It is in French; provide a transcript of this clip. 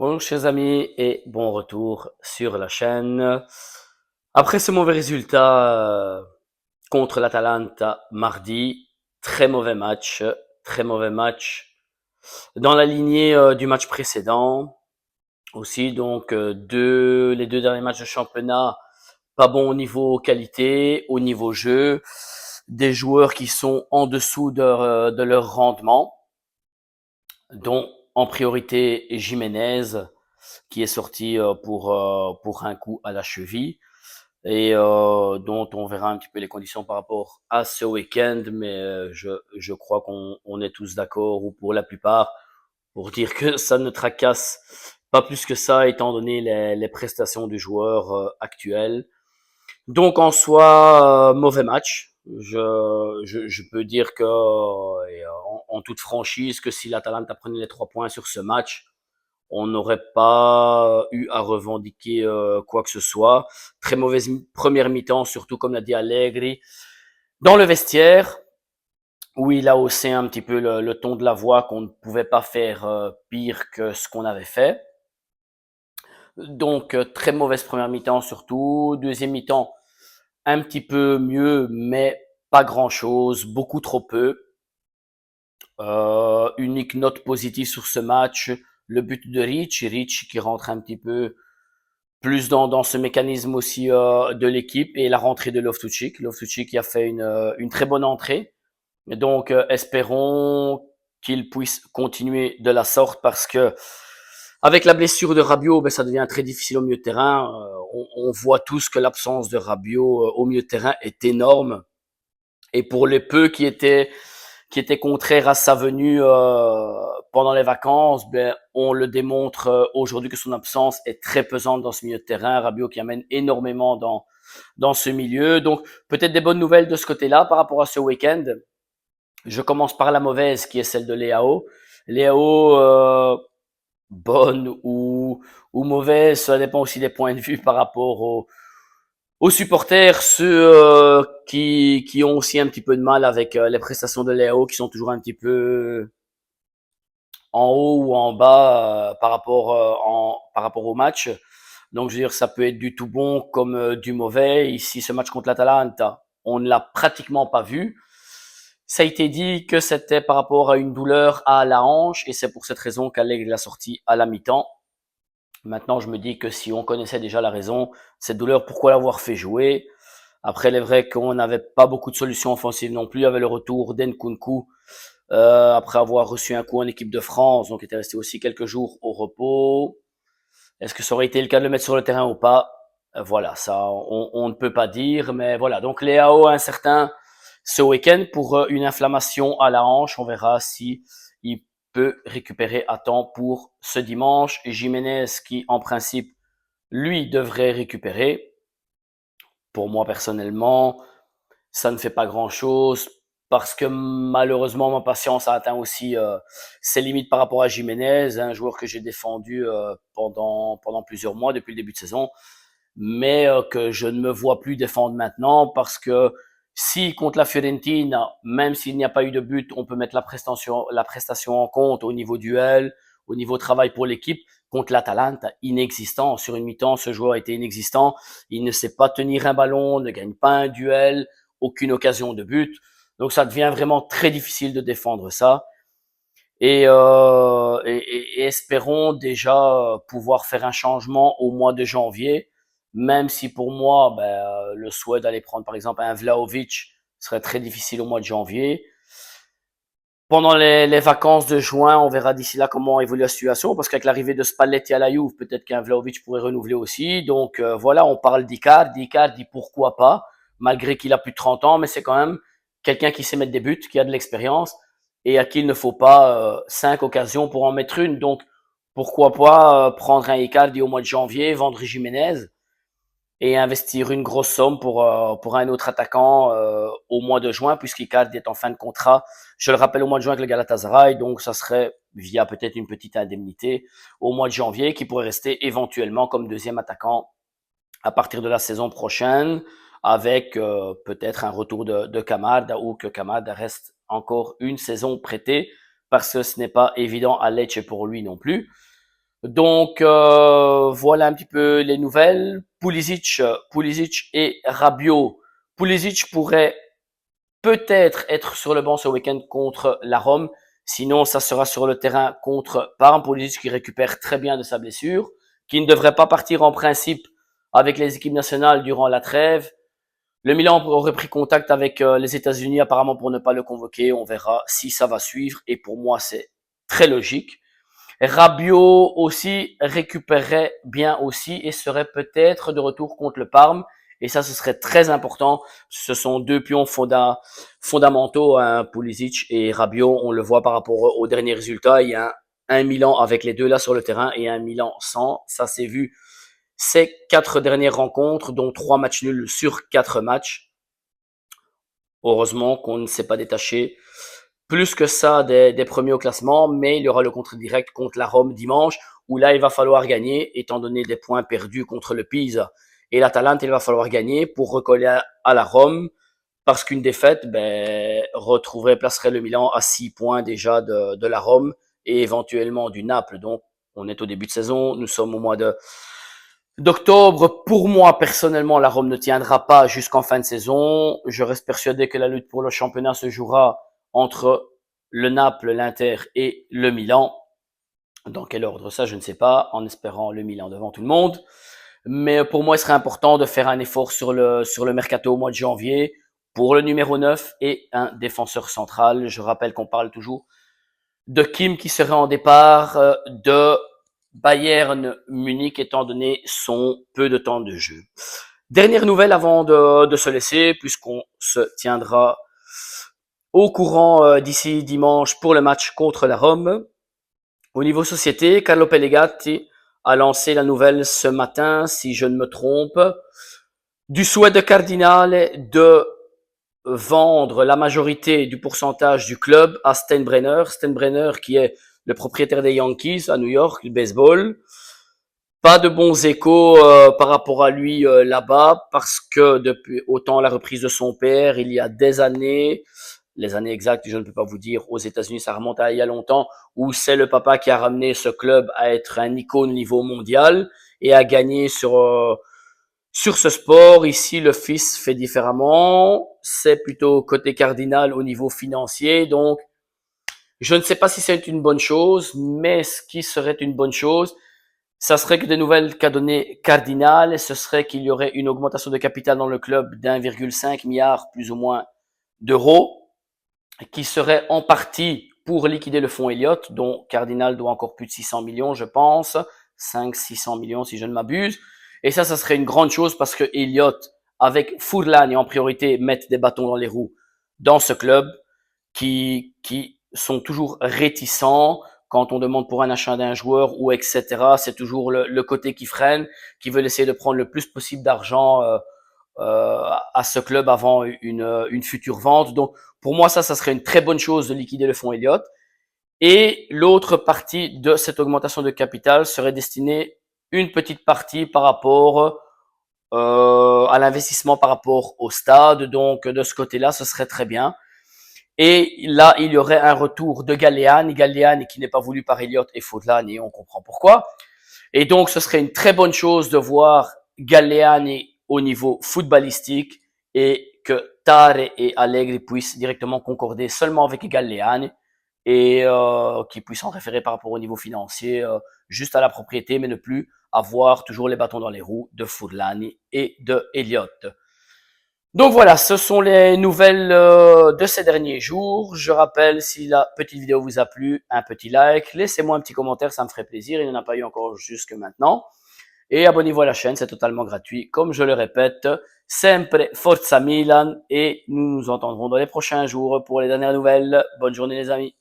Bonjour chers amis et bon retour sur la chaîne. Après ce mauvais résultat contre l'Atalanta mardi, très mauvais match dans la lignée du match précédent aussi. Donc les deux derniers matchs de championnat, pas bon au niveau qualité, au niveau jeu, des joueurs qui sont en dessous de leur rendement, dont en priorité Jiménez qui est sorti pour un coup à la cheville et dont on verra un petit peu les conditions par rapport à ce week-end, mais je crois qu'on est tous d'accord, ou pour la plupart, pour dire que ça ne tracasse pas plus que ça, étant donné les prestations du joueur actuel. Donc en soi, mauvais match. Je peux dire que, en toute franchise, que si l'Atalanta prenait les 3 points sur ce match, on n'aurait pas eu à revendiquer quoi que ce soit. Très mauvaise première mi-temps, surtout comme l'a dit Allegri, dans le vestiaire, où il a haussé un petit peu le ton de la voix, qu'on ne pouvait pas faire pire que ce qu'on avait fait. Donc très mauvaise première mi-temps surtout. Deuxième mi-temps, un petit peu mieux, mais pas grand-chose, beaucoup trop peu. Unique note positive sur ce match, le but de Rich qui rentre un petit peu plus dans ce mécanisme aussi de l'équipe, et la rentrée de Loftus-Cheek. Loftus-Cheek qui a fait une très bonne entrée. Et donc, espérons qu'il puisse continuer de la sorte, parce que avec la blessure de Rabiot, ben, ça devient très difficile au milieu de terrain. On voit tous que l'absence de Rabiot au milieu de terrain est énorme. Et pour les peu qui étaient contraires à sa venue pendant les vacances, ben, on le démontre aujourd'hui que son absence est très pesante dans ce milieu de terrain. Rabiot qui amène énormément dans ce milieu. Donc, peut-être des bonnes nouvelles de ce côté-là par rapport à ce week-end. Je commence par la mauvaise, qui est celle de Léao. Léao, bonne ou mauvaise, ça dépend aussi des points de vue par rapport aux supporters, ceux qui ont aussi un petit peu de mal avec les prestations de Léao, qui sont toujours un petit peu en haut ou en bas par rapport au match. Donc, je veux dire, ça peut être du tout bon comme du mauvais. Ici, ce match contre l'Atalanta, on ne l'a pratiquement pas vu. Ça a été dit que c'était par rapport à une douleur à la hanche, et c'est pour cette raison qu'Allegri l'a sorti à la mi-temps. Maintenant, je me dis que si on connaissait déjà la raison, cette douleur, pourquoi l'avoir fait jouer? Après, il est vrai qu'on n'avait pas beaucoup de solutions offensives non plus. Il y avait le retour d'Nkunku après avoir reçu un coup en équipe de France, donc il était resté aussi quelques jours au repos. Est-ce que ça aurait été le cas de le mettre sur le terrain ou pas? Voilà, ça, on ne peut pas dire, mais voilà. Donc Léao incertain ce week-end pour une inflammation à la hanche. On verra si il peut récupérer à temps pour ce dimanche. Et Jiménez qui, en principe, lui devrait récupérer. Pour moi personnellement, ça ne fait pas grand-chose, parce que malheureusement ma patience a atteint aussi ses limites par rapport à Jiménez, un joueur que j'ai défendu pendant plusieurs mois depuis le début de saison, mais que je ne me vois plus défendre maintenant, parce que si contre la Fiorentina, même s'il n'y a pas eu de but, on peut mettre la prestation en compte au niveau duel, au niveau travail pour l'équipe. Contre l'Atalanta, inexistant. Sur une mi-temps, ce joueur a été inexistant. Il ne sait pas tenir un ballon, ne gagne pas un duel, aucune occasion de but. Donc ça devient vraiment très difficile de défendre ça. Et espérons déjà pouvoir faire un changement au mois de janvier, même si pour moi, le souhait d'aller prendre par exemple un Vlahovic serait très difficile au mois de janvier. Pendant les vacances de juin, on verra d'ici là comment évolue la situation, parce qu'avec l'arrivée de Spalletti à la Juve, peut-être qu'un Vlahovic pourrait renouveler aussi. Donc voilà, on parle d'Icardi. Icardi, pourquoi pas, malgré qu'il a plus de 30 ans, mais c'est quand même quelqu'un qui sait mettre des buts, qui a de l'expérience, et à qui il ne faut pas 5 occasions pour en mettre une. Donc pourquoi pas prendre un Icardi au mois de janvier, vendre Jiménez, et investir une grosse somme pour un autre attaquant au mois de juin, puisqu'Icardi est en fin de contrat, je le rappelle, au mois de juin avec le Galatasaray. Donc ça serait via peut-être une petite indemnité au mois de janvier, qui pourrait rester éventuellement comme deuxième attaquant à partir de la saison prochaine, avec peut-être un retour de Kamada, ou que Kamada reste encore une saison prêté, parce que ce n'est pas évident à Lecce pour lui non plus. Donc voilà un petit peu les nouvelles. Pulisic et Rabiot. Pulisic pourrait peut-être être sur le banc ce week-end contre la Rome. Sinon, ça sera sur le terrain contre Parme. Pulisic qui récupère très bien de sa blessure, qui ne devrait pas partir en principe avec les équipes nationales durant la trêve. Le Milan aurait pris contact avec les États-Unis apparemment pour ne pas le convoquer. On verra si ça va suivre. Et pour moi, c'est très logique. Rabiot aussi récupérerait bien aussi et serait peut-être de retour contre le Parme. Et ça, ce serait très important. Ce sont deux pions fondamentaux, hein, Pulisic et Rabiot. On le voit par rapport aux derniers résultats. Il y a un Milan avec les deux là sur le terrain et un Milan sans. Ça s'est vu ces 4 dernières rencontres, dont 3 matchs nuls sur 4 matchs. Heureusement qu'on ne s'est pas détaché plus que ça des premiers au classement, mais il y aura le contre direct contre la Rome dimanche, où là, il va falloir gagner, étant donné des points perdus contre le Pisa et l'Atalante, il va falloir gagner pour recoller à la Rome, parce qu'une défaite, placerait le Milan à 6 points déjà de la Rome et éventuellement du Naples. Donc, on est au début de saison, nous sommes au mois d'octobre. Pour moi, personnellement, la Rome ne tiendra pas jusqu'en fin de saison. Je reste persuadé que la lutte pour le championnat se jouera entre le Naples, l'Inter et le Milan. Dans quel ordre ça, je ne sais pas, en espérant le Milan devant tout le monde. Mais pour moi, il serait important de faire un effort sur le mercato au mois de janvier pour le numéro 9 et un défenseur central. Je rappelle qu'on parle toujours de Kim qui serait en départ de Bayern Munich étant donné son peu de temps de jeu. Dernière nouvelle avant de se laisser, puisqu'on se tiendra au courant d'ici dimanche pour le match contre la Rome. Au niveau société, Carlo Pellegatti a lancé la nouvelle ce matin, si je ne me trompe, du souhait de Cardinale de vendre la majorité du pourcentage du club à Steinbrenner. Steinbrenner qui est le propriétaire des Yankees à New York, le baseball. Pas de bons échos par rapport à lui là-bas parce que depuis autant la reprise de son père, il y a des années, les années exactes, je ne peux pas vous dire, aux États-Unis, ça remonte à il y a longtemps, où c'est le papa qui a ramené ce club à être un icône au niveau mondial et à gagner sur ce sport. Ici, le fils fait différemment. C'est plutôt côté cardinal au niveau financier. Donc, je ne sais pas si c'est une bonne chose, mais ce qui serait une bonne chose, ça serait que des nouvelles qu'a donné Cardinal, ce serait qu'il y aurait une augmentation de capital dans le club d'1,5 milliard plus ou moins d'euros, qui serait en partie pour liquider le fonds Elliott, dont Cardinal doit encore plus de 600 millions, je pense, 500-600 millions si je ne m'abuse. Et ça serait une grande chose parce que Elliott, avec Furlan et en priorité, mettent des bâtons dans les roues dans ce club qui sont toujours réticents quand on demande pour un achat d'un joueur ou etc. C'est toujours le côté qui freine, qui veut essayer de prendre le plus possible d'argent à ce club avant une future vente. Donc pour moi, ça serait une très bonne chose de liquider le fonds Elliott. Et l'autre partie de cette augmentation de capital serait destinée une petite partie par rapport à l'investissement par rapport au stade. Donc de ce côté-là, ce serait très bien. Et là, il y aurait un retour de Galléane qui n'est pas voulu par Elliott et Fodlan, et on comprend pourquoi. Et donc, ce serait une très bonne chose de voir Galléane au niveau footballistique et que Tare et Allegri puissent directement concorder seulement avec Galléane et qu'ils puissent en référer par rapport au niveau financier juste à la propriété, mais ne plus avoir toujours les bâtons dans les roues de Fodlan et de Elliott. Donc voilà, ce sont les nouvelles de ces derniers jours. Je rappelle, si la petite vidéo vous a plu, un petit like, laissez-moi un petit commentaire, ça me ferait plaisir. Il n'y en a pas eu encore jusque maintenant. Et abonnez-vous à la chaîne, c'est totalement gratuit. Comme je le répète, sempre Forza Milan et nous nous entendrons dans les prochains jours pour les dernières nouvelles. Bonne journée les amis.